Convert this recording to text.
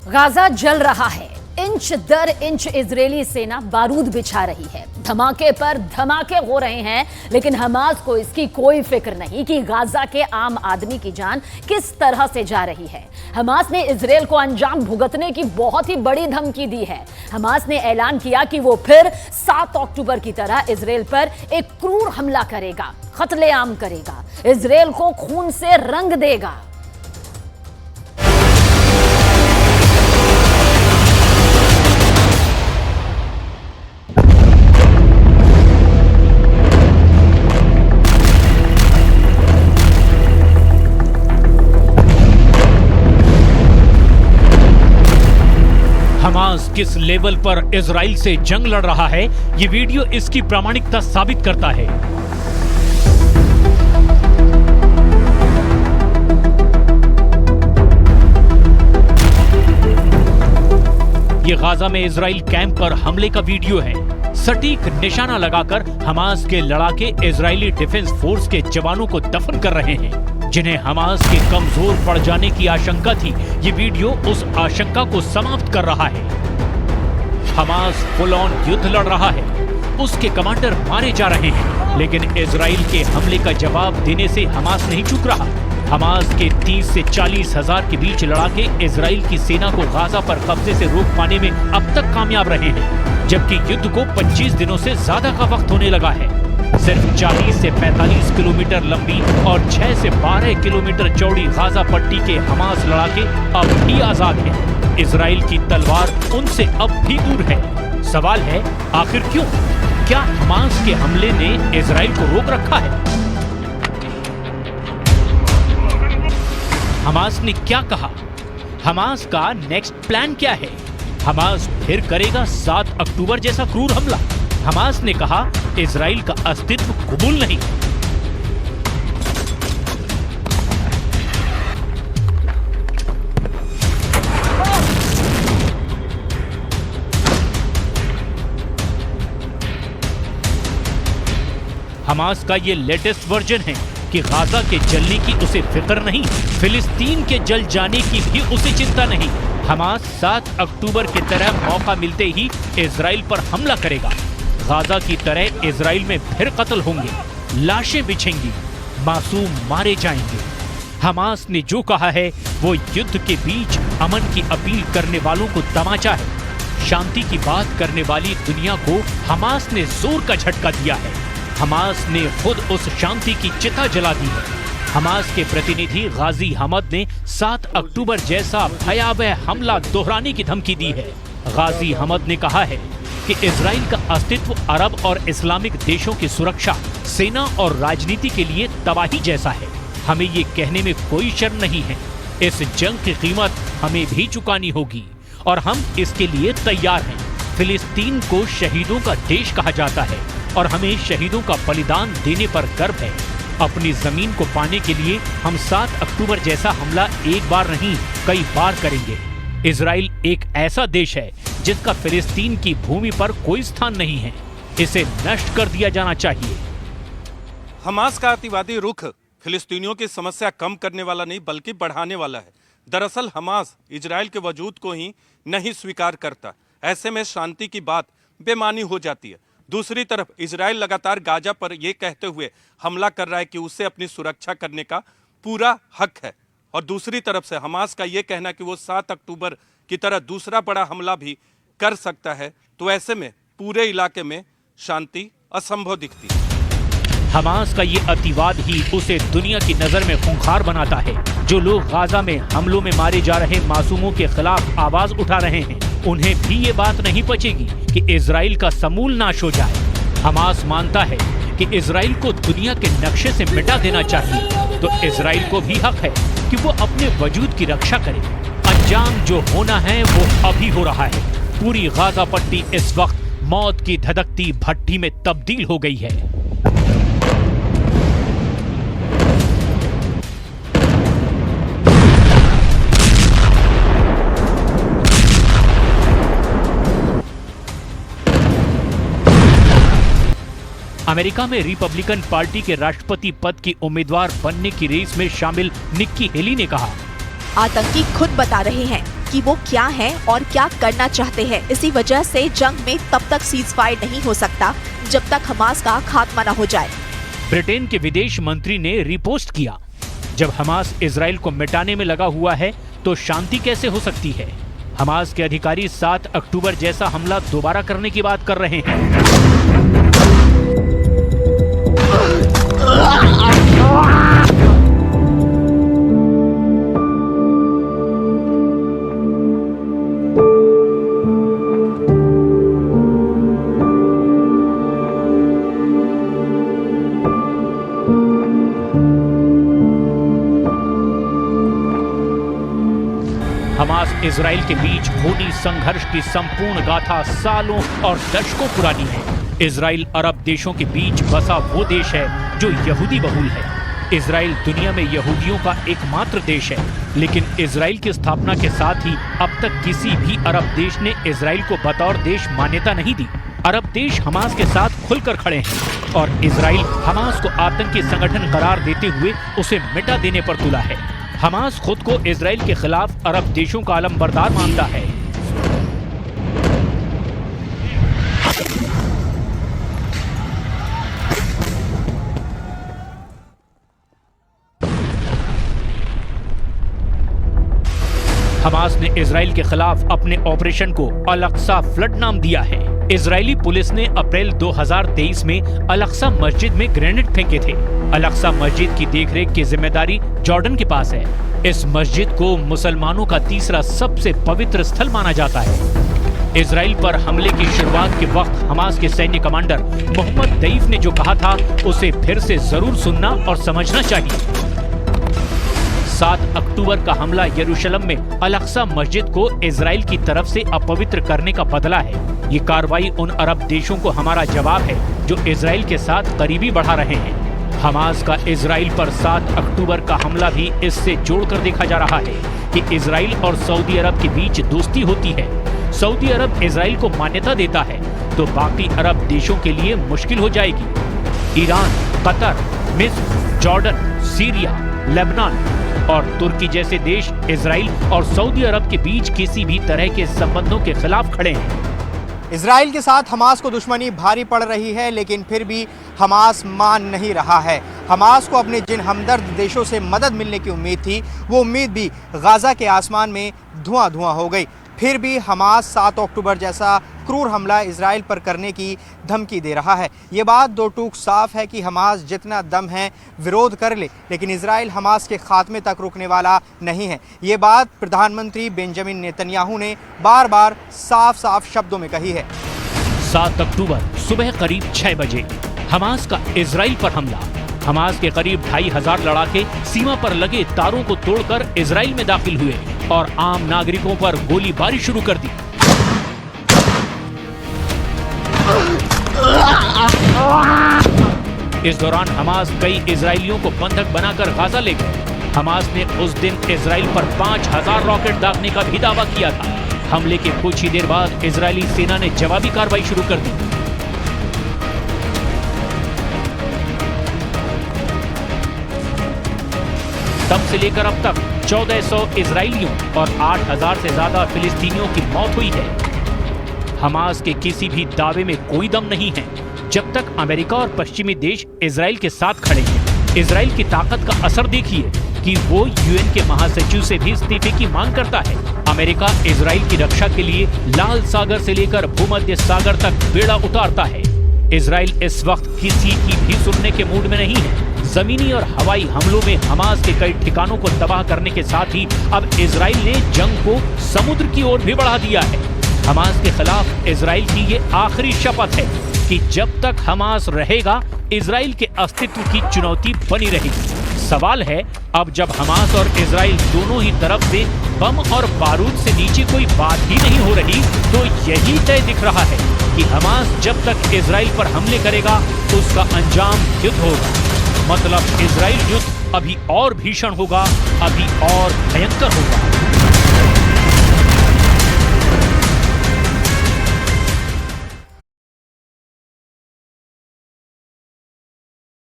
Gaza जल रहा है, इंच दर इंच इजरायली सेना बारूद बिछा रही है, धमाके पर धमाके हो रहे हैं, लेकिन हमास को इसकी कोई फिक्र नहीं कि गाजा के आम आदमी की जान किस तरह से जा रही है। हमास ने इजरायल को अंजाम भुगतने की बहुत ही बड़ी धमकी दी है। हमास ने ऐलान किया कि वो फिर 7 अक्टूबर की तरह इजरायल पर एक क्रूर हमला करेगा, कत्लेआम करेगा, इजरायल को खून से रंग देगा। हमास किस लेवल पर इजराइल से जंग लड़ रहा है, ये वीडियो इसकी प्रामाणिकता साबित करता है। ये गाजा में इजराइल कैंप पर हमले का वीडियो है। सटीक निशाना लगाकर हमास के लड़ाके इजरायली डिफेंस फोर्स के जवानों को दफन कर रहे हैं, जिन्हें हमास के कमजोर पड़ जाने की आशंका थी। ये वीडियो उस आशंका को समाप्त कर रहा है। हमास फुल ऑन युद्ध लड़ रहा है, उसके कमांडर मारे जा रहे हैं, लेकिन इजराइल के हमले का जवाब देने से हमास नहीं चूक रहा। हमास के 30 से 40 हजार के बीच लड़ाके इजराइल की सेना को गाजा पर कब्जे से रोक पाने में अब तक कामयाब रहे हैं, जबकि युद्ध को 25 दिनों से ज्यादा का वक्त होने लगा है। सिर्फ 40 से 45 किलोमीटर लंबी और 6 से 12 किलोमीटर चौड़ी गाजा पट्टी के हमास लड़ाके अब भी आजाद हैं। इजराइल की तलवार उनसे अब भी दूर है। सवाल है, आखिर क्यों? क्या हमास के हमले ने इजराइल को रोक रखा है? हमास ने क्या कहा? हमास का नेक्स्ट प्लान क्या है? हमास फिर करेगा 7 अक्टूबर जैसा क्रूर हमला? हमास ने कहा इजराइल का अस्तित्व कबूल नहीं। हमास का ये लेटेस्ट वर्जन है कि गाजा के जलने की उसे फिक्र नहीं, फिलिस्तीन के जल जाने की भी उसे चिंता नहीं। हमास 7 अक्टूबर की तरह मौका मिलते ही इजराइल पर हमला करेगा। गाजा की तरह इजराइल में फिर कत्ल होंगे, लाशें बिछेंगी, मासूम मारे जाएंगे। हमास ने जो कहा है वो युद्ध के बीच अमन की अपील करने वालों को तमाचा है। शांति की बात करने वाली दुनिया को हमास ने जोर का झटका दिया है। हमास ने खुद उस शांति की चिता जला दी है। हमास के प्रतिनिधि गाजी हमद ने 7 अक्टूबर जैसा भयावह हमला दोहराने की धमकी दी है। गाजी हमद ने कहा है कि इजराइल का अस्तित्व अरब और इस्लामिक देशों की सुरक्षा, सेना और राजनीति के लिए तबाही जैसा है। हमें ये कहने में कोई शर्म नहीं है। इस जंग की कीमत हमें भी चुकानी होगी और हम इसके लिए तैयार हैं। फिलिस्तीन को शहीदों का देश कहा जाता है और हमें शहीदों का बलिदान देने पर गर्व है। अपनी जमीन को पाने के लिए हम 7 अक्टूबर जैसा हमला एक बार नहीं, कई बार करेंगे। इजराइल एक ऐसा देश है जिसका फिलिस्तीन की भूमि पर कोई स्थान नहीं है। इसे नष्ट कर दिया जाना चाहिए। हमास का अतिवादी रुख फिलिस्तीनियों की समस्या कम करने वाला नहीं बल्कि बढ़ाने वाला है। दरअसल हमास इजराइल के वजूद को ही नहीं स्वीकार करता। ऐसे में शांति की बात बेमानी हो जाती है। दूसरी तरफ इजराइल लगातार गाजा पर यह कहते हुए हमला कर रहा है कि उसे अपनी सुरक्षा करने का पूरा हक है, और दूसरी तरफ से हमास का यह कहना कि वो 7 अक्टूबर की तरह दूसरा बड़ा हमला भी कर सकता है। तो ऐसे में पूरे इलाके में शांति असंभव दिखती है। हमास का ये अतिवाद ही उसे दुनिया की नजर में खूंखार बनाता है। जो लोग गाजा में हमलों में मारे जा रहे मासूमों के खिलाफ आवाज उठा रहे हैं, उन्हें भी ये बात नहीं पचेगी कि इजराइल का समूल नाश हो जाए। हमास मानता है कि इजराइल को दुनिया के नक्शे से मिटा देना चाहिए, तो इजराइल को भी हक है कि वो अपने वजूद की रक्षा करे। अंजाम जो होना है वो अभी हो रहा है। पूरी गाजा पट्टी इस वक्त मौत की धधकती भट्टी में तब्दील हो गई है। अमेरिका में रिपब्लिकन पार्टी के राष्ट्रपति पद की उम्मीदवार बनने की रेस में शामिल निक्की हेली ने कहा, आतंकी खुद बता रहे हैं कि वो क्या हैं और क्या करना चाहते हैं। इसी वजह से जंग में तब तक सीज़फायर नहीं हो सकता जब तक हमास का खात्मा न हो जाए। ब्रिटेन के विदेश मंत्री ने रिपोस्ट किया, जब हमास इजराइल को मिटाने में लगा हुआ है तो शांति कैसे हो सकती है। हमास के अधिकारी 7 अक्टूबर जैसा हमला दोबारा करने की बात कर रहे हैं। हमास इजराइल के बीच खूनी संघर्ष की संपूर्ण गाथा सालों और दशकों पुरानी है। इजराइल अरब देशों के बीच बसा वो देश है जो यहूदी बहुल है। इजराइल दुनिया में यहूदियों का एकमात्र देश है, लेकिन इजराइल की स्थापना के साथ ही अब तक किसी भी अरब देश ने इजराइल को बतौर देश मान्यता नहीं दी। अरब देश हमास के साथ खुलकर खड़े हैं और इजराइल हमास को आतंकी संगठन करार देते हुए उसे मिटा देने पर तुला है। हमास खुद को इजराइल के खिलाफ अरब देशों का अलमबरदार मानता है। हमास ने इजराइल के खिलाफ अपने ऑपरेशन को अल-अक्सा फ्लड नाम दिया है। इजरायली पुलिस ने अप्रैल 2023 में अल-अक्सा मस्जिद में ग्रेनेड फेंके थे। अल-अक्सा मस्जिद की देखरेख की जिम्मेदारी जॉर्डन के पास है। इस मस्जिद को मुसलमानों का तीसरा सबसे पवित्र स्थल माना जाता है। इजराइल पर हमले की शुरुआत के वक्त हमास के सैन्य कमांडर मोहम्मद दईफ ने जो कहा था उसे फिर से जरूर सुनना और समझना चाहिए। 7 अक्टूबर का हमला यरूशलेम में अल-अक्सा मस्जिद को इजराइल की तरफ से अपवित्र करने का बदला है। ये कार्रवाई उन अरब देशों को हमारा जवाब है जो इजराइल के साथ करीबी बढ़ा रहे हैं। हमास का इजराइल पर 7 अक्टूबर का हमला भी इससे जोड़कर देखा जा रहा है कि इजराइल और सऊदी अरब के बीच दोस्ती होती है। सऊदी अरब इजराइल को मान्यता देता है तो बाकी अरब देशों के लिए मुश्किल हो जाएगी। ईरान, कतर, मिस्र, जॉर्डन, सीरिया, लेबनान और तुर्की जैसे देश इजराइल और सऊदी अरब के बीच किसी भी तरह के संबंधों के खिलाफ खड़े हैं। इजराइल के साथ हमास को दुश्मनी भारी पड़ रही है, लेकिन फिर भी हमास मान नहीं रहा है। हमास को अपने जिन हमदर्द देशों से मदद मिलने की उम्मीद थी, वो उम्मीद भी गाजा के आसमान में धुआं धुआं हो गई। फिर भी हमास 7 अक्टूबर जैसा क्रूर हमला इजराइल पर करने की धमकी दे रहा है। ये बात दो टूक साफ है कि हमास जितना दम है विरोध कर ले, लेकिन इजराइल हमास के खात्मे तक रुकने वाला नहीं है। ये बात प्रधानमंत्री बेंजामिन नेतन्याहू ने बार बार साफ साफ शब्दों में कही है। 7 अक्टूबर सुबह करीब 6 बजे हमास का इजराइल पर हमला। हमास के करीब 2500 लड़ाके सीमा पर लगे तारों को तोड़कर इजराइल में दाखिल हुए और आम नागरिकों पर गोलीबारी शुरू कर दी। इस दौरान हमास कई इजरायलियों को बंधक बनाकर गाजा ले गए। हमास ने उस दिन इजराइल पर 5000 रॉकेट दागने का भी दावा किया था। हमले के कुछ ही देर बाद इजरायली सेना ने जवाबी कार्रवाई शुरू कर दी। तब से लेकर अब तक 1400 इजरायलियों और 8000 से ज्यादा फिलिस्तीनियों की मौत हुई है। हमास के किसी भी दावे में कोई दम नहीं है जब तक अमेरिका और पश्चिमी देश इजराइल के साथ खड़े हैं। इजराइल की ताकत का असर देखिए कि वो यूएन के महासचिव से भी इस्तीफे की मांग करता है। अमेरिका इजराइल की रक्षा के लिए लाल सागर से लेकर भूमध्य सागर तक बेड़ा उतारता है। इजराइल इस वक्त किसी की भी सुनने के मूड में नहीं है। जमीनी और हवाई हमलों में हमास के कई ठिकानों को तबाह करने के साथ ही अब इजराइल ने जंग को समुद्र की ओर भी बढ़ा दिया है। हमास के खिलाफ इजराइल की ये आखिरी शपथ है कि जब तक हमास रहेगा इजराइल के अस्तित्व की चुनौती बनी रहेगी। सवाल है, अब जब हमास और इजराइल दोनों ही तरफ से बम और बारूद से नीचे कोई बात ही नहीं हो रही, तो यही तय दिख रहा है कि हमास जब तक इजराइल पर हमले करेगा उसका अंजाम युद्ध होगा। मतलब इजराइल युद्ध अभी और भीषण होगा, अभी और भयंकर होगा।